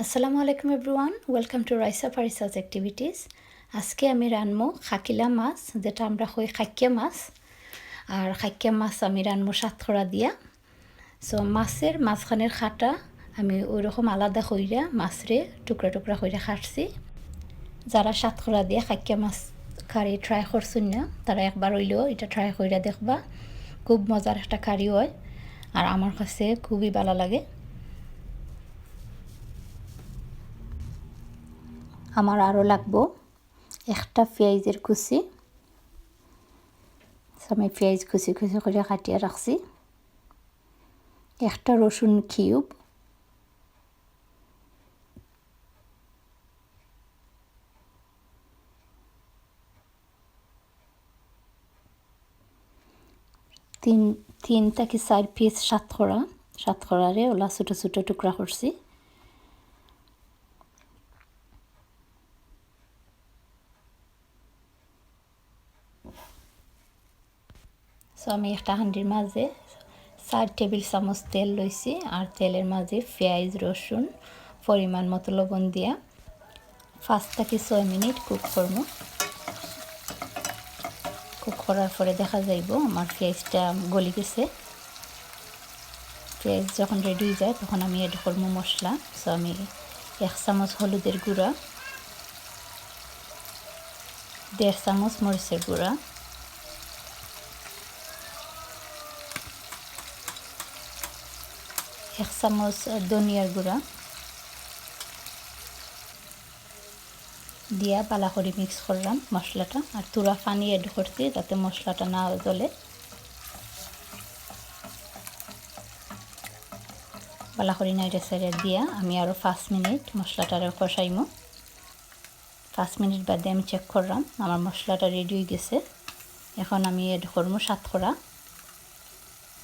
আসসালামু আলাইকুম everyone, welcome to Raisa Farisa's activities. আজকে আমি রানমো খাকিলা মাছ, যেটা আমরা কই খাক্কিয়া মাছ। আর খাক্কিয়া মাছ আমি রানমো সাতখরা দিয়া। সো মাছের মাঝখানের খাটা আমি ওই রকম আলাদা কইরা মাছরে টুকরা টুকরা কইরা কাটছি। যারা সাতখরা দিয়া খাক্কিয়া মাছ কারি ট্রাই করছেন না, তারা একবার হইলেও এটা ট্রাই কইরা দেখবা। খুব মজার একটা কারি হয় আর আমার কাছে খুবই ভালো লাগে। আমার আরও লাগবো একটা পেঁয়াজের কুচি। আমি পেঁয়াজ কুচি কুচি করে কাটিয়ে রাখছি। একটা রসুন কিউব, তিন থেকে 4 পিস সাতখরারে ওলা ছোটো ছোটো টুকরা করছি। সো আমি একটা হাঁডির মাঝে 4 টেবিল চামচ তেল লইছি আর তেলের মাঝে পেঁয়াজ রসুন পরিমাণ মতো লবণ দিয়া 5 থেকে 6 মিনিট কুক করবো। কুক করার পরে দেখা যাইব আমার পেঁয়াজটা গলি গেছে। পেঁয়াজ যখন রেডি হয়ে যায় তখন আমি এড করবো মশলা। সো আমি 1 চামচ হলুদের গুঁড়া, 1.5 চামচ মরিচের গুঁড়া, 1 চামচ ধনিয়ার গুঁড়া দিয়া পালা করে মিক্স করলাম মশলাটা। আর তুরা পানি এড করছি যাতে মশলাটা না জ্বলে। পালা করে নাইড়ে সাইড়ে দিয়া আমি আরও 5 মিনিট মশলাটারে কষাইমো। 5 মিনিট বাদে আমি চেক করলাম আমার মশলাটা রেডি হয়ে গেছে। এখন আমি এড করবো সাতখরা।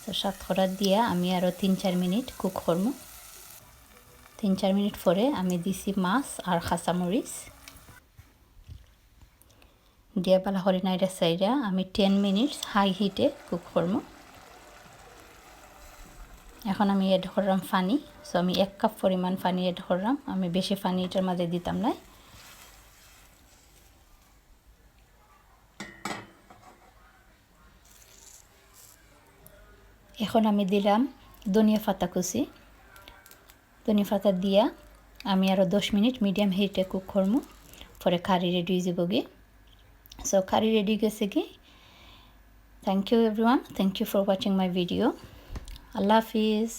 তো সাতখরা দিয়া আমি আরও 3-4 মিনিট কুক করবো। 3-4 মিনিট পরে আমি দিছি মাছ আর কাঁচামরিচ দিয়া পালা করে নাইড়ে সাইড়ে আমি 10 মিনিট হাই হিটে কুক করবো। এখন আমি এড করলাম পানি। সো আমি 1 কাপ পরিমাণ পানি এড করলাম। আমি বেশি পানি এটার মাঝে দিতাম না। এখন আমি দিলাম ধনিয়া পাতা কুচি। ধনিয়া পাতা দিয়া আমি আরও 10 মিনিট মিডিয়াম হিটে কুক করবো। পরে কারি রেডি হয়ে যাব গিয়ে। সো কারি রেডি গেছে কি। Thank you everyone, thank you for watching my video. আল্লাহ হাফিজ।